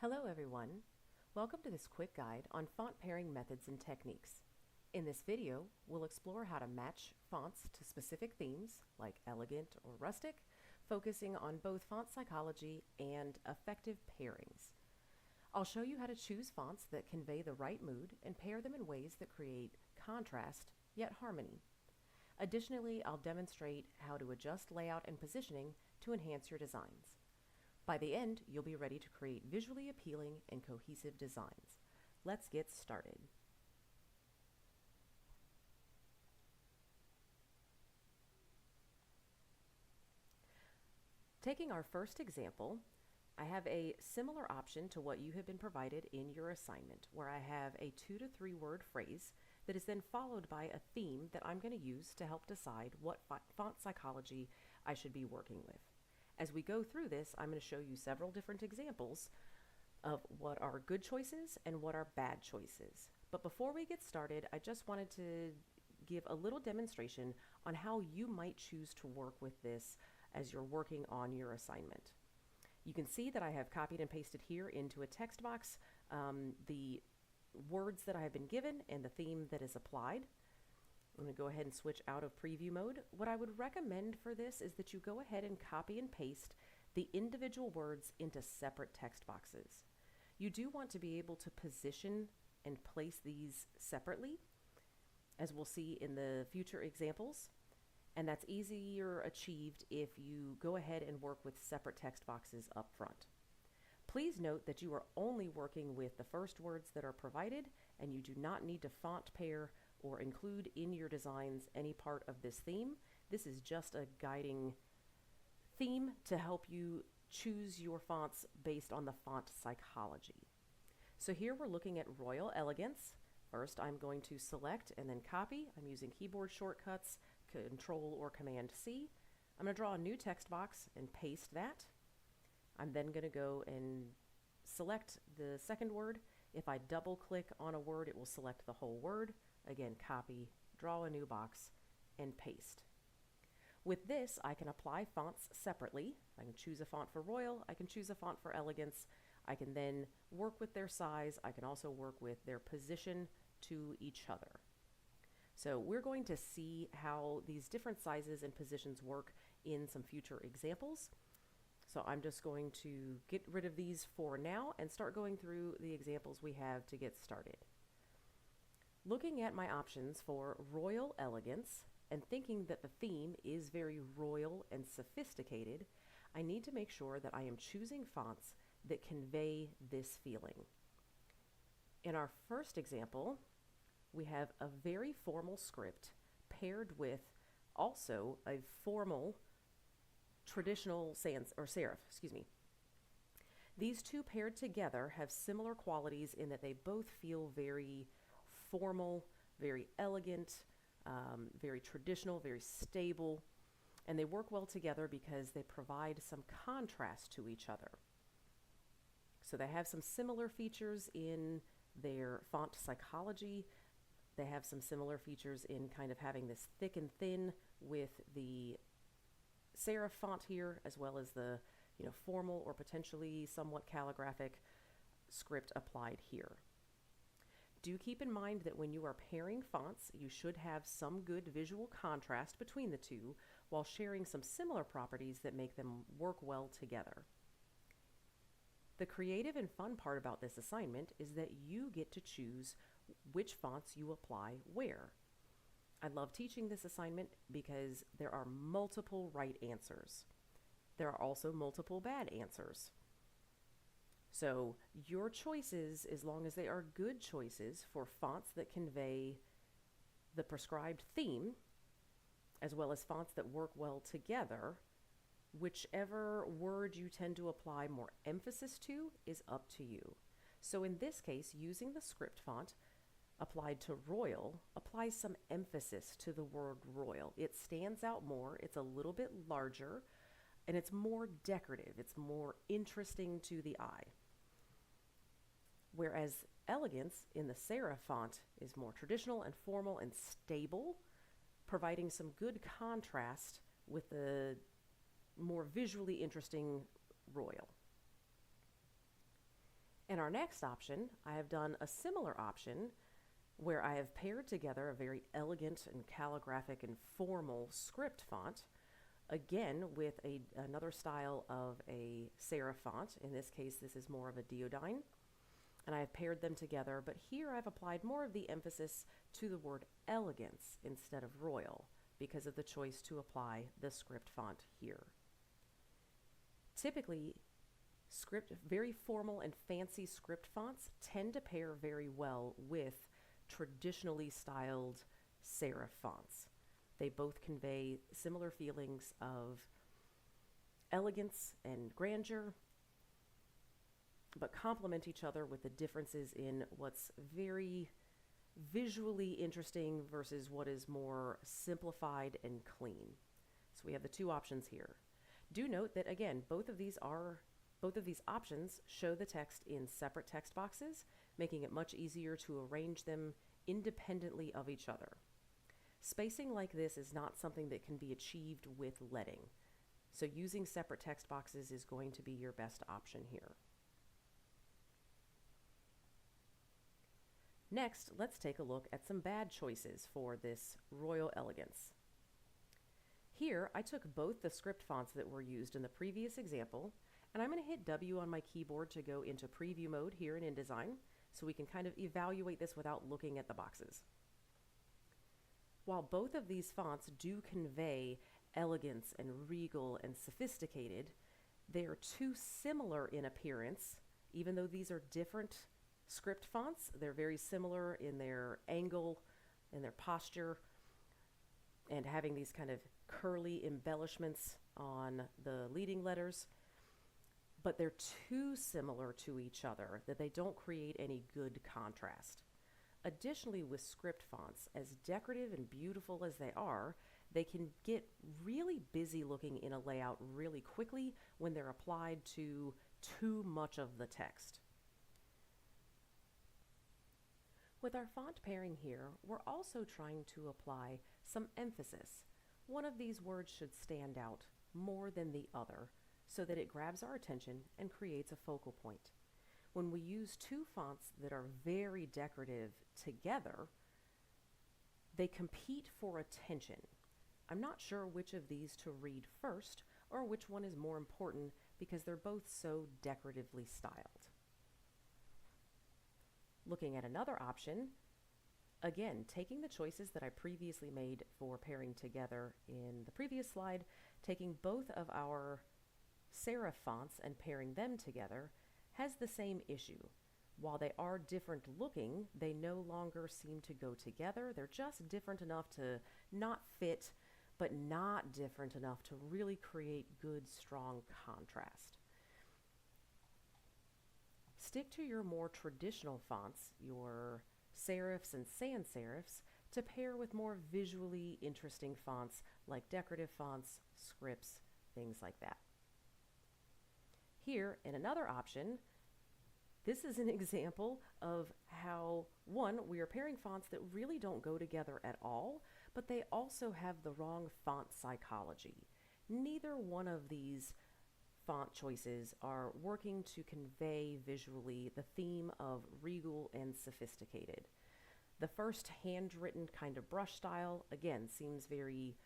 Hello everyone. Welcome to this quick guide on font pairing methods and techniques. In this video, we'll explore how to match fonts to specific themes like elegant or rustic, focusing on both font psychology and effective pairings. I'll show you how to choose fonts that convey the right mood and pair them in ways that create contrast yet harmony. Additionally, I'll demonstrate how to adjust layout and positioning to enhance your designs. By the end, you'll be ready to create visually appealing and cohesive designs. Let's get started. Taking our first example, I have a similar option to what you have been provided in your assignment, where I have a 2 to 3 word phrase that is then followed by a theme that I'm going to use to help decide what font psychology I should be working with. As we go through this, I'm going to show you several different examples of what are good choices and what are bad choices. But before we get started, I just wanted to give a little demonstration on how you might choose to work with this as you're working on your assignment. You can see that I have copied and pasted here into a text box the words that I have been given and the theme that is applied. I'm going to go ahead and switch out of preview mode. What I would recommend for this is that you go ahead and copy and paste the individual words into separate text boxes. You do want to be able to position and place these separately, as we'll see in the future examples, and that's easier achieved if you go ahead and work with separate text boxes up front. Please note that you are only working with the first words that are provided, and you do not need to font pair or include in your designs any part of this theme. This is just a guiding theme to help you choose your fonts based on the font psychology. So here we're looking at Royal Elegance. First, I'm going to select and then copy. I'm using keyboard shortcuts, Control or Command C. I'm going to draw a new text box and paste that. I'm then going to go and select the second word. If I double click on a word, it will select the whole word. Again, copy, draw a new box, and paste. With this, I can apply fonts separately. I can choose a font for Royal, I can choose a font for Elegance. I can then work with their size. I can also work with their position to each other. So we're going to see how these different sizes and positions work in some future examples. So I'm just going to get rid of these for now and start going through the examples we have to get started. Looking at my options for Royal Elegance and thinking that the theme is very royal and sophisticated, I need to make sure that I am choosing fonts that convey this feeling. In our first example, we have a very formal script paired with also a formal traditional serif. These two paired together have similar qualities in that they both feel very formal, very elegant, very traditional, very stable, and they work well together because they provide some contrast to each other. So they have some similar features in their font psychology. They have some similar features in kind of having this thick and thin with the serif font here, as well as the formal or potentially somewhat calligraphic script applied here. Do keep in mind that when you are pairing fonts, you should have some good visual contrast between the two while sharing some similar properties that make them work well together. The creative and fun part about this assignment is that you get to choose which fonts you apply where. I love teaching this assignment because there are multiple right answers. There are also multiple bad answers. So your choices, as long as they are good choices for fonts that convey the prescribed theme, as well as fonts that work well together, whichever word you tend to apply more emphasis to is up to you. So in this case, using the script font applied to Royal applies some emphasis to the word Royal. It stands out more, it's a little bit larger, and it's more decorative, it's more interesting to the eye. Whereas Elegance in the serif font is more traditional and formal and stable, providing some good contrast with the more visually interesting Royal. In our next option, I have done a similar option where I have paired together a very elegant and calligraphic and formal script font, again with another style of a serif font. In this case, this is more of a Deodyne, and I have paired them together, but here I've applied more of the emphasis to the word elegance instead of royal because of the choice to apply the script font here. Typically, very formal and fancy script fonts tend to pair very well with traditionally styled serif fonts. They both convey similar feelings of elegance and grandeur, but complement each other with the differences in what's very visually interesting versus what is more simplified and clean. So we have the two options here. Do note that, again, both of these options show the text in separate text boxes, making it much easier to arrange them independently of each other. Spacing like this is not something that can be achieved with leading, so using separate text boxes is going to be your best option here. Next, let's take a look at some bad choices for this royal elegance. Here, I took both the script fonts that were used in the previous example, and I'm going to hit W on my keyboard to go into preview mode here in InDesign, so we can kind of evaluate this without looking at the boxes. While both of these fonts do convey elegance and regal and sophisticated, they are too similar in appearance. Even though these are different script fonts, they're very similar in their angle, in their posture, and having these kind of curly embellishments on the leading letters. But they're too similar to each other that they don't create any good contrast. Additionally, with script fonts, as decorative and beautiful as they are, they can get really busy looking in a layout really quickly when they're applied to too much of the text. With our font pairing here, we're also trying to apply some emphasis. One of these words should stand out more than the other so that it grabs our attention and creates a focal point. When we use two fonts that are very decorative together, they compete for attention. I'm not sure which of these to read first or which one is more important because they're both so decoratively styled. Looking at another option, again, taking the choices that I previously made for pairing together in the previous slide, taking both of our serif fonts and pairing them together has the same issue. While they are different looking, they no longer seem to go together. They're just different enough to not fit, but not different enough to really create good, strong contrast. Stick to your more traditional fonts, your serifs and sans serifs, to pair with more visually interesting fonts like decorative fonts, scripts, things like that. Here, in another option, this is an example of how, one, we are pairing fonts that really don't go together at all, but they also have the wrong font psychology. Neither one of these font choices are working to convey visually the theme of regal and sophisticated. The first handwritten kind of brush style, again, seems very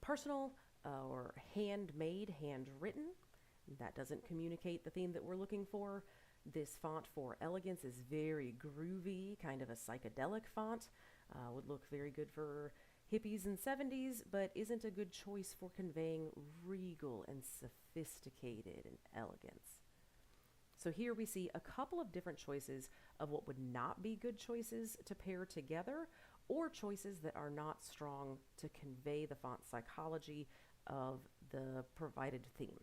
personal or handmade, handwritten. That doesn't communicate the theme that we're looking for. This font for elegance is very groovy, kind of a psychedelic font. Would look very good for hippies and 70s, but isn't a good choice for conveying regal and sophisticated and elegance. So here we see a couple of different choices of what would not be good choices to pair together, or choices that are not strong to convey the font psychology of the provided theme.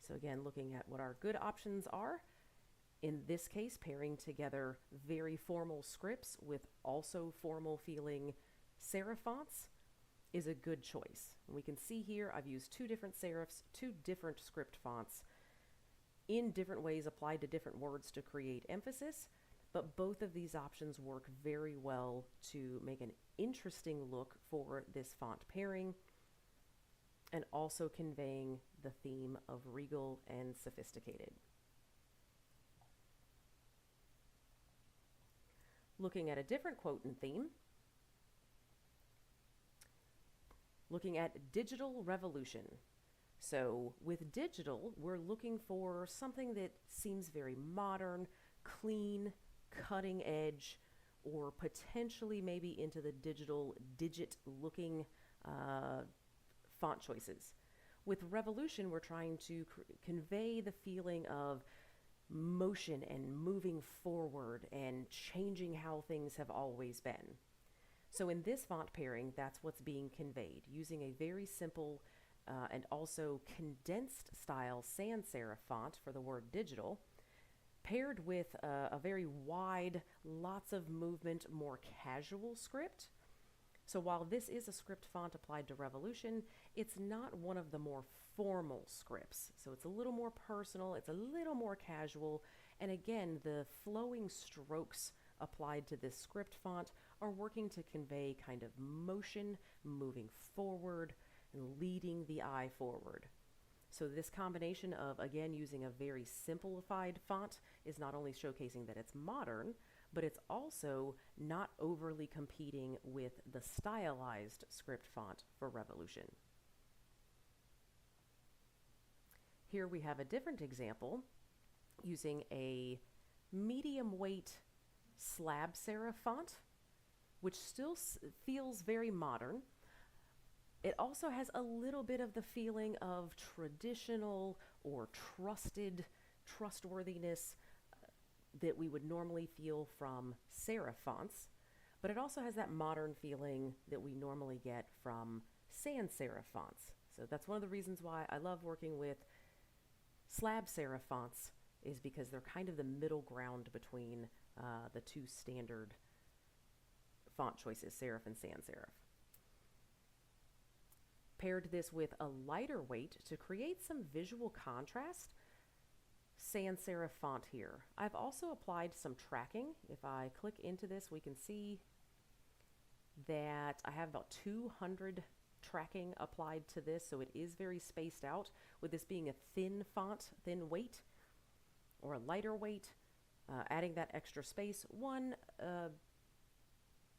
So again, looking at what our good options are, in this case, pairing together very formal scripts with also formal feeling serif fonts is a good choice. And we can see here I've used two different serifs, two different script fonts in different ways applied to different words to create emphasis, but both of these options work very well to make an interesting look for this font pairing and also conveying the theme of regal and sophisticated. Looking at a different quote and theme, looking at digital revolution. So with digital, we're looking for something that seems very modern, clean, cutting edge, or potentially maybe into the digit looking font choices. With revolution, we're trying to convey the feeling of motion and moving forward and changing how things have always been. So in this font pairing, that's what's being conveyed using a very simple and also condensed style sans serif font for the word digital, paired with a very wide, lots of movement, more casual script. So while this is a script font applied to Revolution, it's not one of the more formal scripts. So it's a little more personal, it's a little more casual, and again, the flowing strokes applied to this script font are working to convey kind of motion, moving forward, and leading the eye forward. So this combination of, again, using a very simplified font is not only showcasing that it's modern, but it's also not overly competing with the stylized script font for Revolution. Here we have a different example using a medium weight slab serif font, which still feels very modern. It also has a little bit of the feeling of traditional or trustworthiness that we would normally feel from serif fonts, but it also has that modern feeling that we normally get from sans serif fonts. So that's one of the reasons why I love working with slab serif fonts, is because they're kind of the middle ground between the two standard font choices, serif and sans serif. Paired this with a lighter weight to create some visual contrast, sans serif font here. I've also applied some tracking. If I click into this, we can see that I have about 200 tracking applied to this, so it is very spaced out, with this being a thin font, thin weight, or a lighter weight. Adding that extra space, one,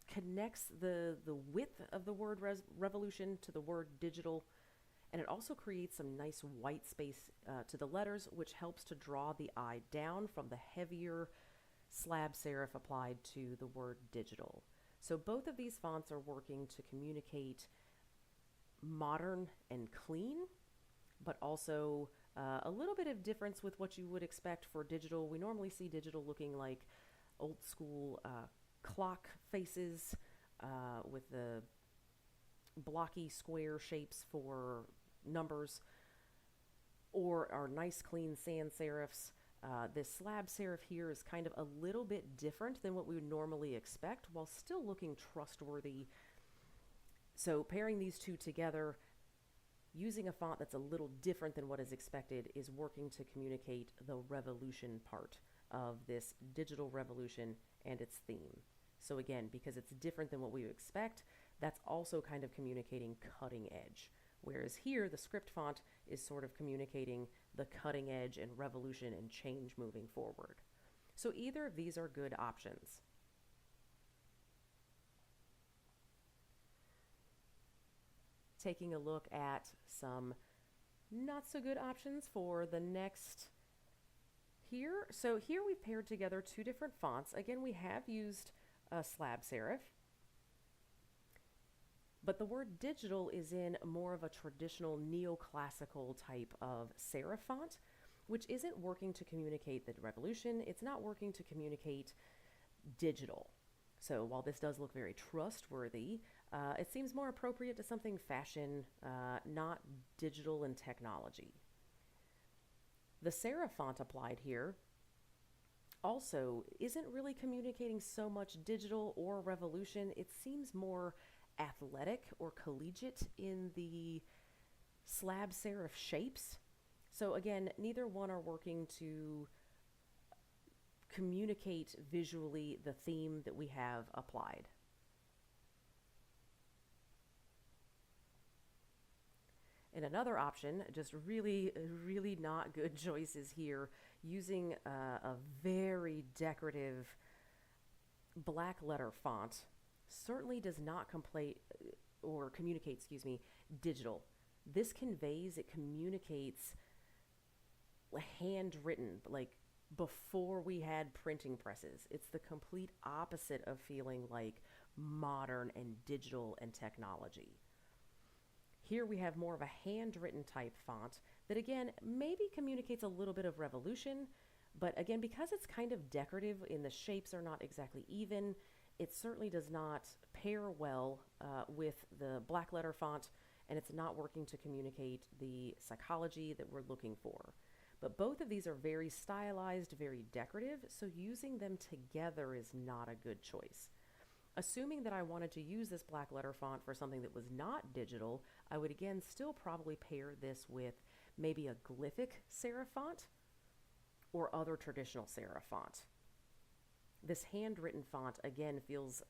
connects the width of the word revolution to the word digital, and it also creates some nice white space to the letters, which helps to draw the eye down from the heavier slab serif applied to the word digital. So both of these fonts are working to communicate modern and clean, but also a little bit of difference with what you would expect for digital. We normally see digital looking like old school clock faces with the blocky square shapes for numbers, or our nice clean sans serifs. This slab serif here is kind of a little bit different than what we would normally expect, while still looking trustworthy. So pairing these two together, using a font that's a little different than what is expected, is working to communicate the revolution part of this digital revolution and its theme. So again, because it's different than what we would expect, that's also kind of communicating cutting edge. Whereas here, the script font is sort of communicating the cutting edge and revolution and change moving forward. So either of these are good options. Taking a look at some not so good options for the next here. So here we've paired together two different fonts. Again, we have used a slab serif, but the word digital is in more of a traditional neoclassical type of serif font, which isn't working to communicate the revolution. It's not working to communicate digital. So while this does look very trustworthy, it seems more appropriate to something fashion, not digital and technology. The serif font applied here also isn't really communicating so much digital or revolution. It seems more athletic or collegiate in the slab serif shapes. So again, neither one are working to communicate visually the theme that we have applied. And another option, just really not good choices here, using a very decorative black letter font certainly does not communicate, digital. This conveys, it communicates handwritten, like before we had printing presses. It's the complete opposite of feeling like modern and digital and technology. Here we have more of a handwritten type font that again maybe communicates a little bit of revolution, but again, because it's kind of decorative and the shapes are not exactly even, it certainly does not pair well with the black letter font, and it's not working to communicate the psychology that we're looking for. But both of these are very stylized, very decorative, so using them together is not a good choice. Assuming that I wanted to use this black letter font for something that was not digital, I would again still probably pair this with maybe a glyphic serif font or other traditional serif font. This handwritten font again feels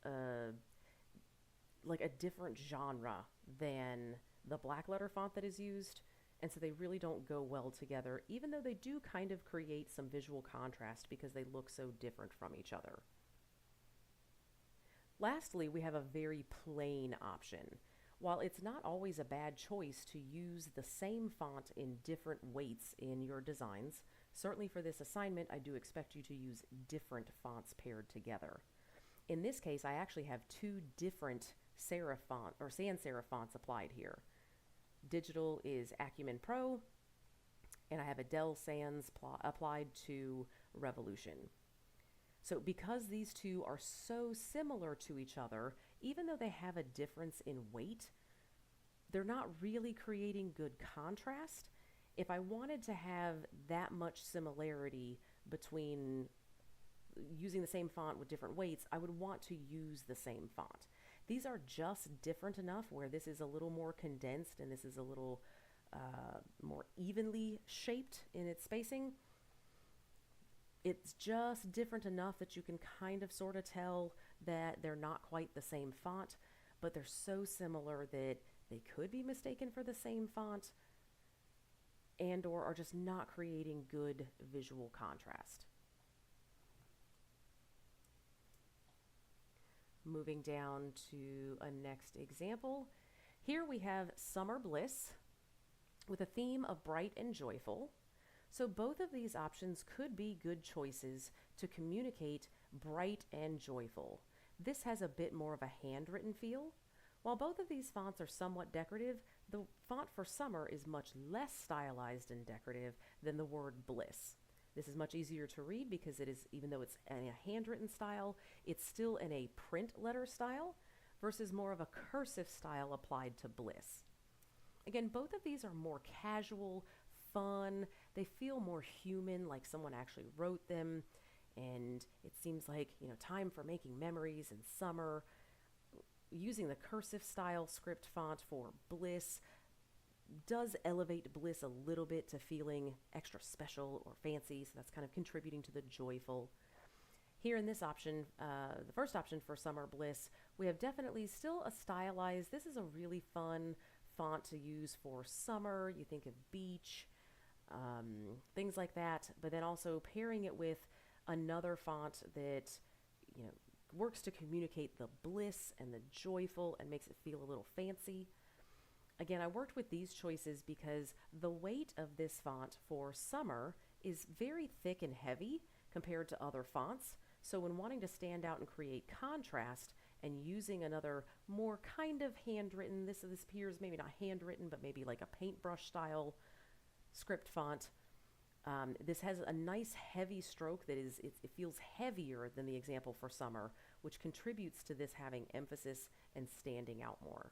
like a different genre than the black letter font that is used, and so they really don't go well together, even though they do kind of create some visual contrast because they look so different from each other. Lastly, we have a very plain option. While it's not always a bad choice to use the same font in different weights in your designs, certainly for this assignment, I do expect you to use different fonts paired together. In this case, I actually have two different serif font or sans serif fonts applied here. Digital is Acumen Pro, and I have a Dell Sans applied to Revolution. So because these two are so similar to each other, even though they have a difference in weight, they're not really creating good contrast. If I wanted to have that much similarity between using the same font with different weights, I would want to use the same font. These are just different enough where this is a little more condensed and this is a little more evenly shaped in its spacing. It's just different enough that you can kind of sort of tell that they're not quite the same font, but they're so similar that they could be mistaken for the same font and or are just not creating good visual contrast. Moving down to a next example. Here we have Summer Bliss with a theme of bright and joyful. So both of these options could be good choices to communicate bright and joyful. This has a bit more of a handwritten feel. While both of these fonts are somewhat decorative, the font for Summer is much less stylized and decorative than the word bliss. This is much easier to read because it is, even though it's in a handwritten style, it's still in a print letter style versus more of a cursive style applied to bliss. Again, both of these are more casual, fun. They feel more human, like someone actually wrote them. And it seems like, time for making memories in summer. Using the cursive style script font for bliss does elevate bliss a little bit to feeling extra special or fancy. So that's kind of contributing to the joyful. Here in this option, the first option for Summer Bliss, we have definitely still a stylized. This is a really fun font to use for summer. You think of beach, things like that, but then also pairing it with another font that works to communicate the bliss and the joyful and makes it feel a little fancy. Again, I worked with these choices because the weight of this font for summer is very thick and heavy compared to other fonts. So when wanting to stand out and create contrast and using another more kind of handwritten, this appears maybe not handwritten, but maybe like a paintbrush style script font. This has a nice heavy stroke that it feels heavier than the example for summer, which contributes to this having emphasis and standing out more.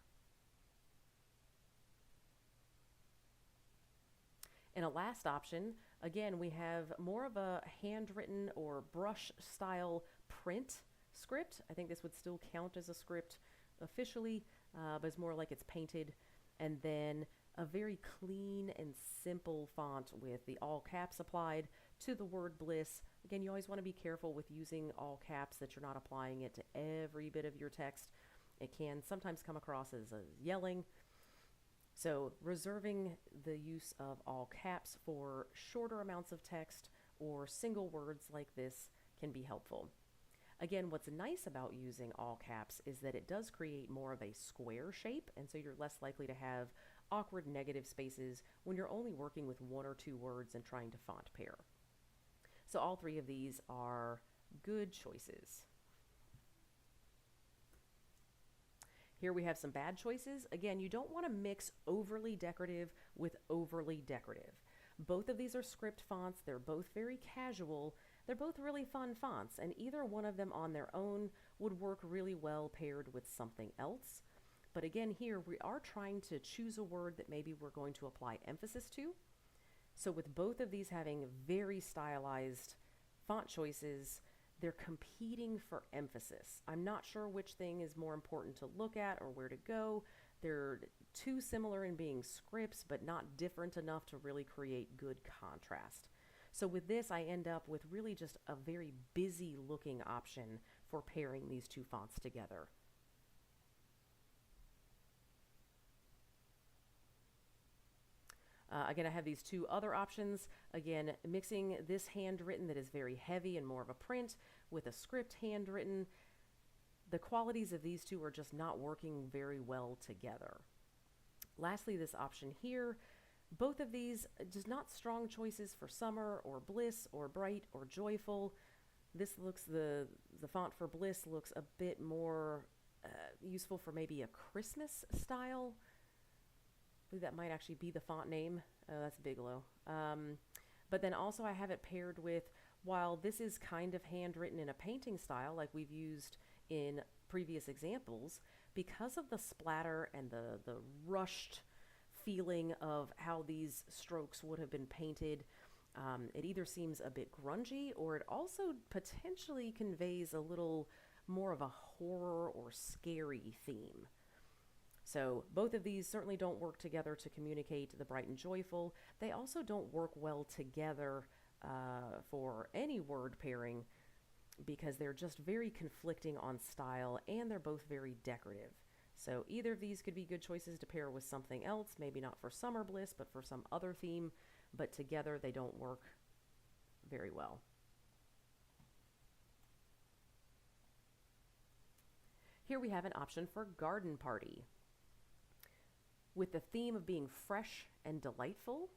And a last option, again, we have more of a handwritten or brush style print script. I think this would still count as a script officially, but it's more like it's painted. And then a very clean and simple font with the all caps applied to the word bliss. Again, you always want to be careful with using all caps that you're not applying it to every bit of your text. It can sometimes come across as yelling. So reserving the use of all caps for shorter amounts of text or single words like this can be helpful. Again, what's nice about using all caps is that it does create more of a square shape, and so you're less likely to have awkward negative spaces when you're only working with one or two words and trying to font pair. So all three of these are good choices. Here we have some bad choices. Again, you don't want to mix overly decorative with overly decorative. Both of these are script fonts. They're both very casual. They're both really fun fonts, and either one of them on their own would work really well paired with something else. But again, here we are trying to choose a word that maybe we're going to apply emphasis to. So with both of these having very stylized font choices, they're competing for emphasis. I'm not sure which thing is more important to look at or where to go. They're too similar in being scripts, but not different enough to really create good contrast. So with this, I end up with really just a very busy looking option for pairing these two fonts together. Again, I have these two other options. Again, mixing this handwritten that is very heavy and more of a print with a script handwritten. The qualities of these two are just not working very well together. Lastly, this option here, both of these just not strong choices for summer or bliss or bright or joyful. This looks, the font for bliss looks a bit more useful for maybe a Christmas style. I believe that might actually be the font name. Oh, that's Bigelow. But then also I have it paired with, while this is kind of handwritten in a painting style like we've used in previous examples, because of the splatter and the rushed feeling of how these strokes would have been painted, it either seems a bit grungy or it also potentially conveys a little more of a horror or scary theme. So both of these certainly don't work together to communicate the bright and joyful. They also don't work well together for any word pairing because they're just very conflicting on style and they're both very decorative. So either of these could be good choices to pair with something else, maybe not for summer bliss, but for some other theme, but together they don't work very well. Here we have an option for garden party. With the theme of being fresh and delightful.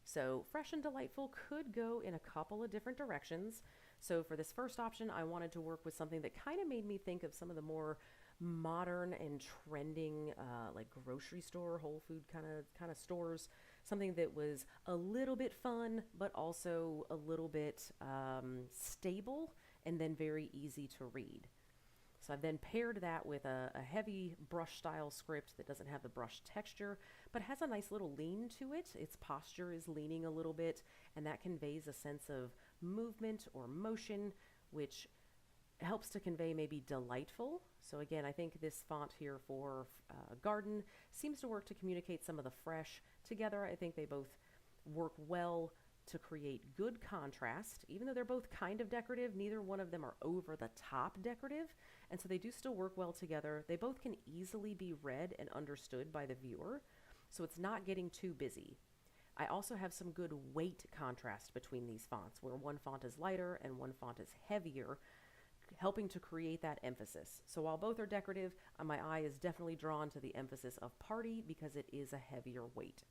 So fresh and delightful could go in a couple of different directions. So for this first option, I wanted to work with something that kind of made me think of some of the more modern and trending like grocery store, Whole Food kind of stores. Something that was a little bit fun, but also a little bit stable and then very easy to read. So I've then paired that with a heavy brush style script that doesn't have the brush texture, but has a nice little lean to it. Its posture is leaning a little bit, and that conveys a sense of movement or motion, which helps to convey maybe delightful. So again, I think this font here for garden seems to work to communicate some of the fresh together. I think they both work well to create good contrast. Even though they're both kind of decorative, neither one of them are over the top decorative, and so they do still work well together. They both can easily be read and understood by the viewer, so it's not getting too busy. I also have some good weight contrast between these fonts, where one font is lighter and one font is heavier, helping to create that emphasis. So while both are decorative, my eye is definitely drawn to the emphasis of party because it is a heavier weight.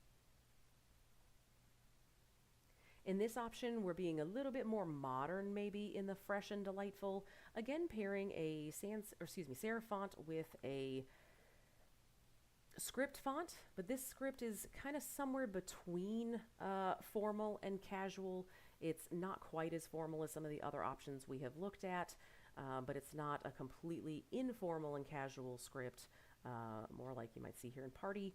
In this option, we're being a little bit more modern maybe in the fresh and delightful. Again, pairing a serif font with a script font, but this script is kind of somewhere between formal and casual. It's not quite as formal as some of the other options we have looked at, but it's not a completely informal and casual script, more like you might see here in Party.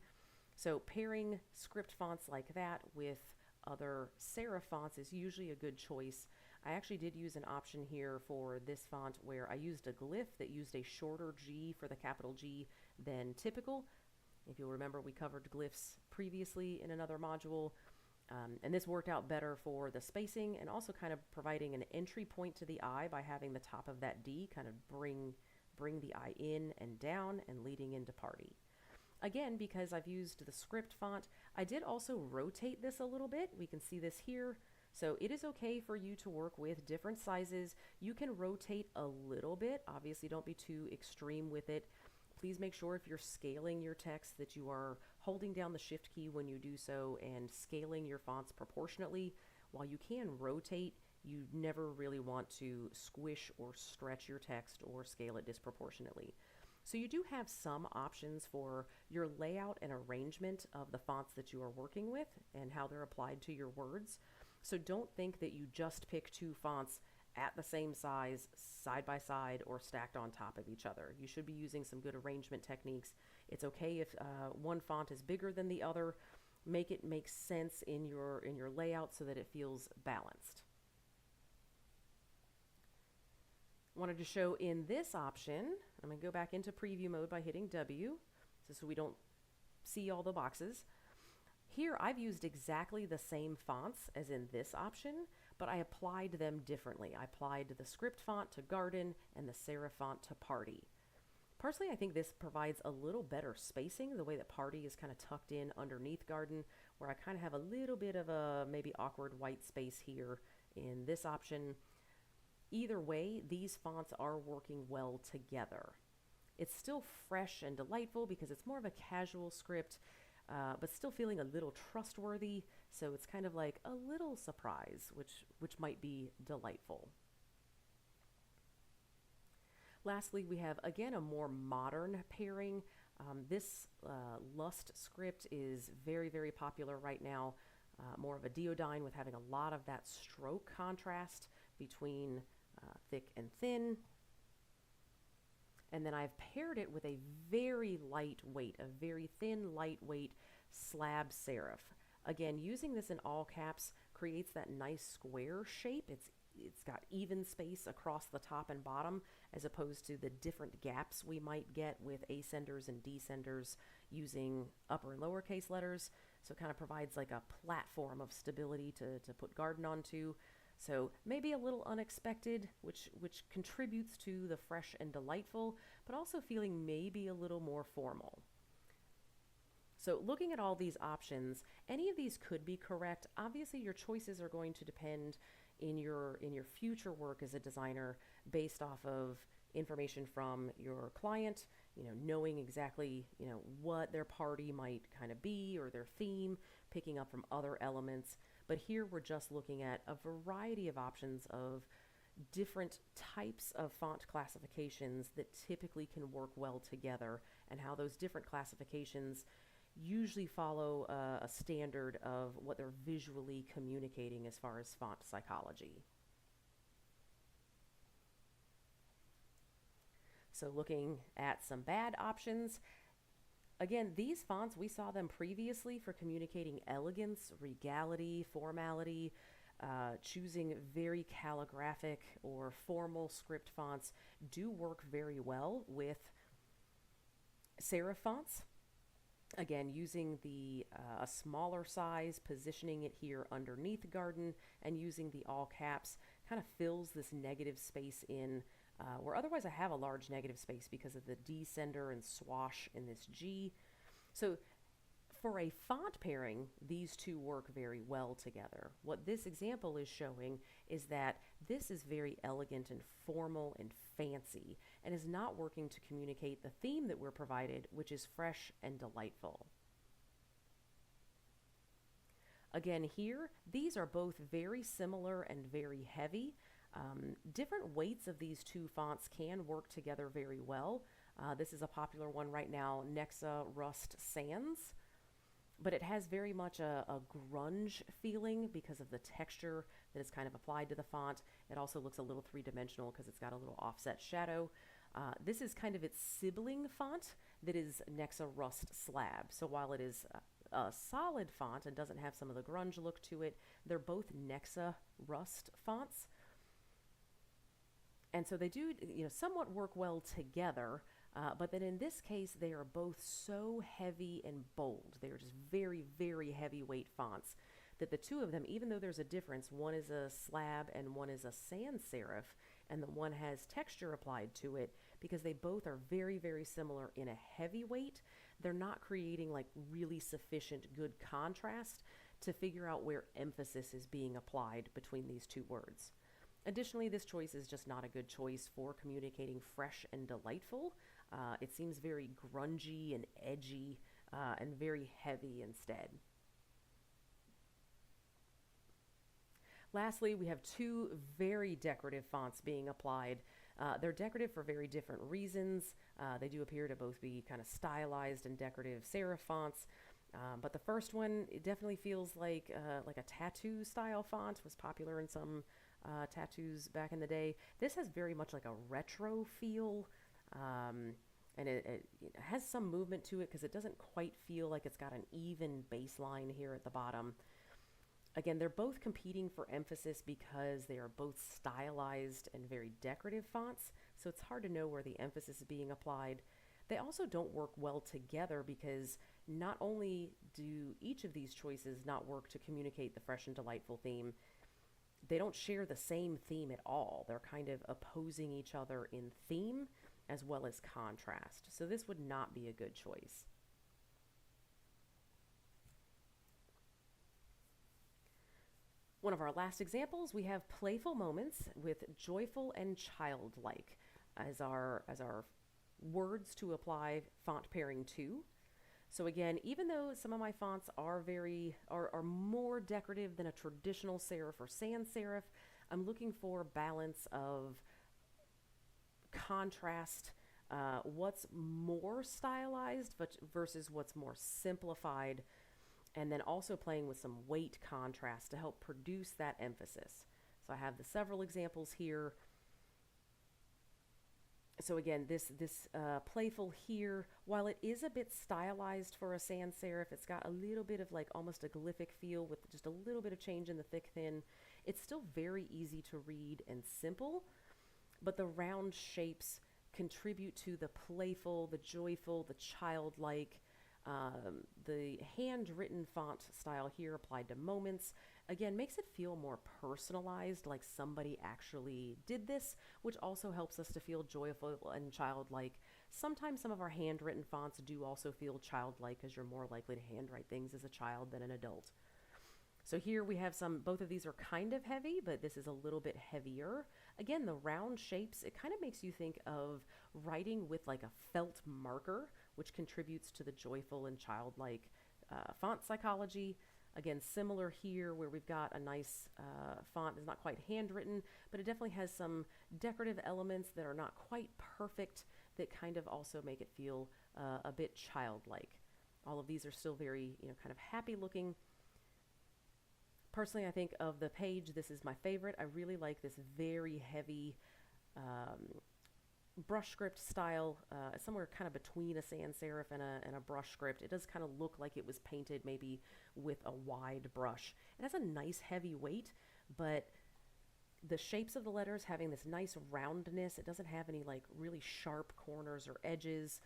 So pairing script fonts like that with other serif fonts is usually a good choice. I actually did use an option here for this font where I used a glyph that used a shorter G for the capital G than typical. If you'll remember, we covered glyphs previously in another module, and this worked out better for the spacing and also kind of providing an entry point to the eye by having the top of that D kind of bring the eye in and down and leading into Party. Again, because I've used the script font, I did also rotate this a little bit. We can see this here. So it is okay for you to work with different sizes. You can rotate a little bit. Obviously, don't be too extreme with it. Please make sure if you're scaling your text that you are holding down the shift key when you do so and scaling your fonts proportionately. While you can rotate, you never really want to squish or stretch your text or scale it disproportionately. So you do have some options for your layout and arrangement of the fonts that you are working with and how they're applied to your words. So don't think that you just pick two fonts at the same size, side by side, or stacked on top of each other. You should be using some good arrangement techniques. It's okay if one font is bigger than the other. Make it make sense in your layout so that it feels balanced. Wanted to show in this option, I'm going to go back into preview mode by hitting W, so we don't see all the boxes. Here I've used exactly the same fonts as in this option, but I applied them differently. I applied the script font to Garden and the serif font to Party. Personally, I think this provides a little better spacing, the way that Party is kind of tucked in underneath Garden, where I kind of have a little bit of a maybe awkward white space here in this option. Either way, these fonts are working well together. It's still fresh and delightful because it's more of a casual script, but still feeling a little trustworthy, so it's kind of like a little surprise, which might be delightful. Lastly, we have, again, a more modern pairing. This Lust script is very, very popular right now. More of a Deodyne with having a lot of that stroke contrast between thick and thin. And then I've paired it with a very lightweight, a very thin, lightweight slab serif. Again, using this in all caps creates that nice square shape. It's got even space across the top and bottom, as opposed to the different gaps we might get with ascenders and descenders using upper and lowercase letters. So it kind of provides like a platform of stability to put Garden onto. So maybe a little unexpected, which contributes to the fresh and delightful, but also feeling maybe a little more formal. So looking at all these options, any of these could be correct. Obviously, your choices are going to depend in your future work as a designer based off of information from your client, knowing exactly, what their party might kind of be or their theme, picking up from other elements. But here we're just looking at a variety of options of different types of font classifications that typically can work well together, and how those different classifications usually follow a standard of what they're visually communicating as far as font psychology. So looking at some bad options, again, these fonts, we saw them previously for communicating elegance, regality, formality. Choosing very calligraphic or formal script fonts do work very well with serif fonts. Again, using a smaller size, positioning it here underneath Garden, and using the all caps kind of fills this negative space in where otherwise I have a large negative space because of the descender and swash in this G. So for a font pairing, these two work very well together. What this example is showing is that this is very elegant and formal and fancy, and is not working to communicate the theme that we're provided, which is fresh and delightful. Again, here, these are both very similar and very heavy. Different weights of these two fonts can work together very well. This is a popular one right now, Nexa Rust Sans. But it has very much a grunge feeling because of the texture that is kind of applied to the font. It also looks a little three-dimensional because it's got a little offset shadow. This is kind of its sibling font that is Nexa Rust Slab. So while it is a solid font and doesn't have some of the grunge look to it, they're both Nexa Rust fonts. And so they do, somewhat work well together. But then in this case, they are both so heavy and bold. They are just very, very heavyweight fonts that the two of them, even though there's a difference, one is a slab and one is a sans serif, and the one has texture applied to it, because they both are very, very similar in a heavyweight, they're not creating like really sufficient good contrast to figure out where emphasis is being applied between these two words. Additionally, this choice is just not a good choice for communicating fresh and delightful. It seems very grungy and edgy and very heavy instead. Lastly, we have two very decorative fonts being applied. They're decorative for very different reasons. They do appear to both be kind of stylized and decorative serif fonts. But the first one, it definitely feels like a tattoo style font. Was popular in some tattoos back in the day. This has very much like a retro feel. And it has some movement to it because it doesn't quite feel like it's got an even baseline here at the bottom. Again, they're both competing for emphasis because they are both stylized and very decorative fonts, so it's hard to know where the emphasis is being applied. They also don't work well together because not only do each of these choices not work to communicate the fresh and delightful theme, they don't share the same theme at all. They're kind of opposing each other in theme as well as contrast. So this would not be a good choice. One of our last examples, we have playful moments with joyful and childlike as our words to apply font pairing to. So again, even though some of my fonts are more decorative than a traditional serif or sans serif, I'm looking for balance of contrast, what's more stylized versus what's more simplified, and then also playing with some weight contrast to help produce that emphasis. So I have the several examples here. So again, this playful here, while it is a bit stylized for a sans serif, it's got a little bit of like almost a glyphic feel with just a little bit of change in the thick thin. It's still very easy to read and simple, but the round shapes contribute to the playful, the joyful, the childlike. The handwritten font style here applied to moments, again, makes it feel more personalized, like somebody actually did this, which also helps us to feel joyful and childlike. Sometimes some of our handwritten fonts do also feel childlike because you're more likely to handwrite things as a child than an adult. So here we have both of these are kind of heavy, but this is a little bit heavier. Again, the round shapes, it kind of makes you think of writing with like a felt marker, which contributes to the joyful and childlike font psychology. Again, similar here where we've got a nice font that's not quite handwritten, but it definitely has some decorative elements that are not quite perfect that kind of also make it feel a bit childlike. All of these are still very, kind of happy looking. Personally, I think of the page, this is my favorite. I really like this very heavy brush script style, somewhere kind of between a sans serif and a brush script. It does kind of look like it was painted maybe with a wide brush. It has a nice heavy weight, but the shapes of the letters having this nice roundness, it doesn't have any like really sharp corners or edges.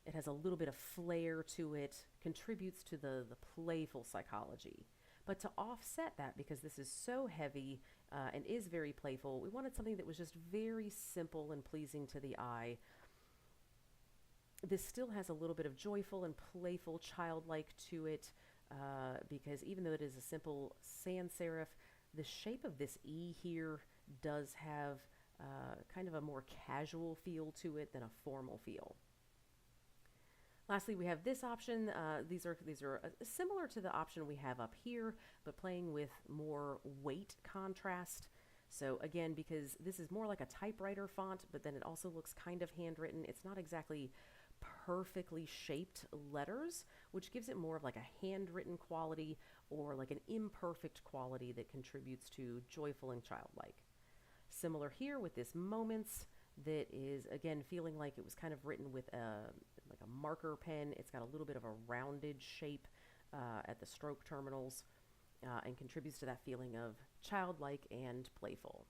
It has a little bit of flair to it, contributes to the playful psychology. But to offset that, because this is so heavy and is very playful, we wanted something that was just very simple and pleasing to the eye. This still has a little bit of joyful and playful childlike to it, because even though it is a simple sans serif, the shape of this E here does have kind of a more casual feel to it than a formal feel. Lastly, we have this option. These are similar to the option we have up here, but playing with more weight contrast. So again, because this is more like a typewriter font, but then it also looks kind of handwritten, it's not exactly perfectly shaped letters, which gives it more of like a handwritten quality or like an imperfect quality that contributes to joyful and childlike. Similar here with this moments that is, again, feeling like it was kind of written with a marker pen. It's got a little bit of a rounded shape at the stroke terminals and contributes to that feeling of childlike and playful.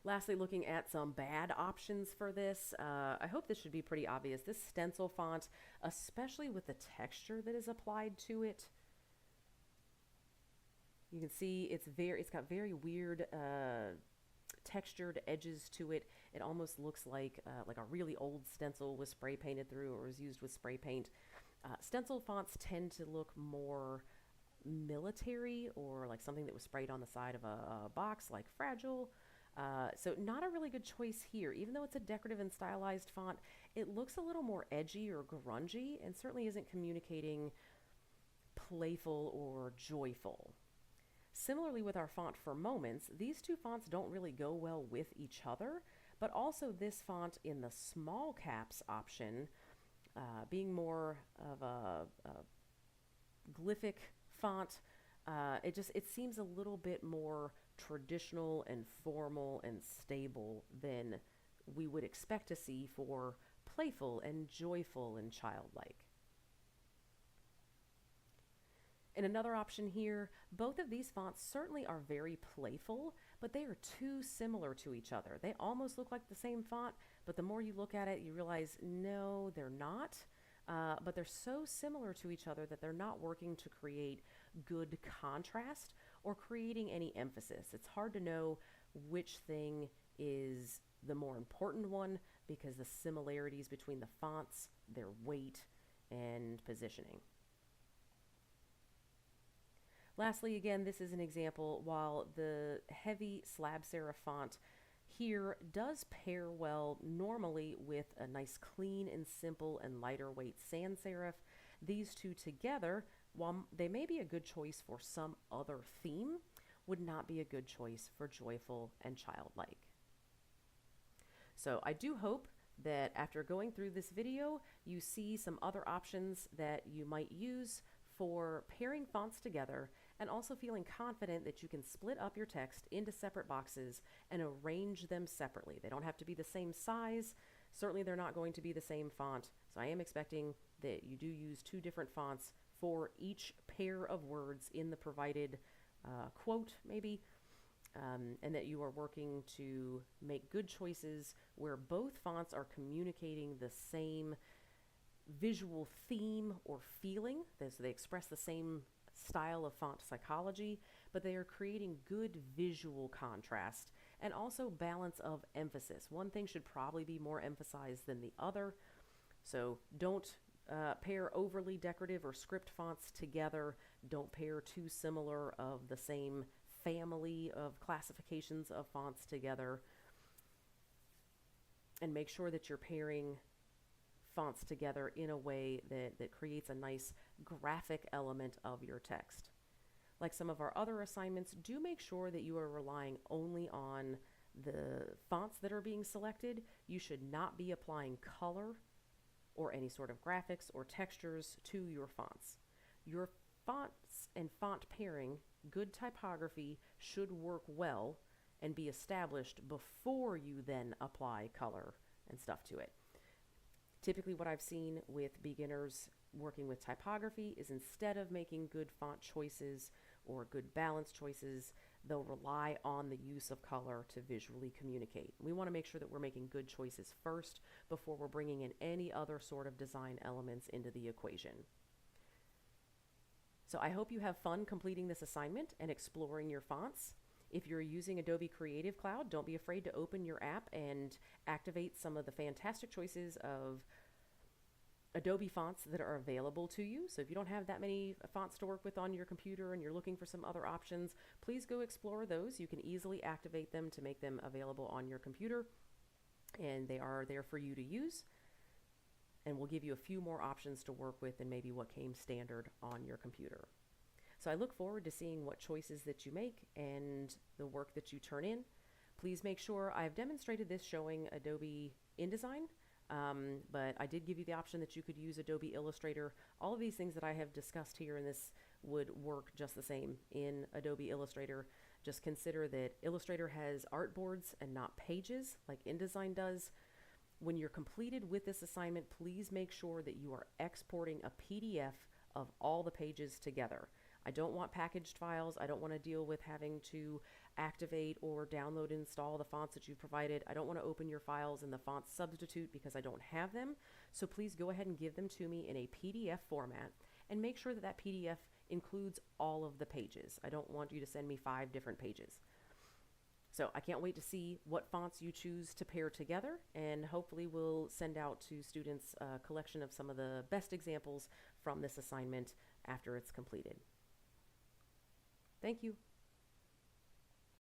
Lastly, looking at some bad options for this, I hope this should be pretty obvious. This stencil font, especially with the texture that is applied to it, you can see it's got very weird textured edges to it. It almost looks like a really old stencil was spray painted through or was used with spray paint. Stencil fonts tend to look more military or like something that was sprayed on the side of a box, like Fragile. So not a really good choice here. Even though it's a decorative and stylized font, it looks a little more edgy or grungy and certainly isn't communicating playful or joyful. Similarly with our font for Moments, these two fonts don't really go well with each other, but also this font in the small caps option, being more of a glyphic font, it seems a little bit more traditional and formal and stable than we would expect to see for playful and joyful and childlike. And another option here, both of these fonts certainly are very playful, but they are too similar to each other. They almost look like the same font, but the more you look at it, you realize, no, they're not. But they're so similar to each other that they're not working to create good contrast or creating any emphasis. It's hard to know which thing is the more important one because the similarities between the fonts, their weight, and positioning. Lastly, again, this is an example. While the heavy slab serif font here does pair well normally with a nice clean and simple and lighter weight sans serif, these two together, while they may be a good choice for some other theme, would not be a good choice for joyful and childlike. So I do hope that after going through this video, you see some other options that you might use for pairing fonts together and also feeling confident that you can split up your text into separate boxes and arrange them separately. They don't have to be the same size. Certainly they're not going to be the same font. So I am expecting that you do use two different fonts for each pair of words in the provided quote, maybe, and that you are working to make good choices where both fonts are communicating the same visual theme or feeling. So they express the same style of font psychology, but they are creating good visual contrast and also balance of emphasis. One thing should probably be more emphasized than the other. So don't pair overly decorative or script fonts together. Don't pair too similar of the same family of classifications of fonts together. And make sure that you're pairing fonts together in a way that creates a nice graphic element of your text. Like some of our other assignments, do make sure that you are relying only on the fonts that are being selected. You should not be applying color or any sort of graphics or textures to your fonts. Your fonts and font pairing, good typography should work well and be established before you then apply color and stuff to it. Typically what I've seen with beginners working with typography is instead of making good font choices or good balance choices, they'll rely on the use of color to visually communicate. We want to make sure that we're making good choices first before we're bringing in any other sort of design elements into the equation. So I hope you have fun completing this assignment and exploring your fonts. If you're using Adobe Creative Cloud, don't be afraid to open your app and activate some of the fantastic choices of Adobe fonts that are available to you. So if you don't have that many fonts to work with on your computer and you're looking for some other options, please go explore those. You can easily activate them to make them available on your computer, and they are there for you to use. And we'll give you a few more options to work with than maybe what came standard on your computer. So I look forward to seeing what choices that you make and the work that you turn in. Please make sure I've demonstrated this showing Adobe InDesign, but I did give you the option that you could use Adobe Illustrator. All of these things that I have discussed here in this would work just the same in Adobe Illustrator. Just consider that Illustrator has artboards and not pages like InDesign does. When you're completed with this assignment, please make sure that you are exporting a PDF of all the pages together. I don't want packaged files. I don't want to deal with having to activate or download and install the fonts that you've provided. I don't want to open your files in the font substitute because I don't have them. So please go ahead and give them to me in a PDF format and make sure that that PDF includes all of the pages. I don't want you to send me 5 different pages. So I can't wait to see what fonts you choose to pair together, and hopefully we'll send out to students a collection of some of the best examples from this assignment after it's completed. Thank you.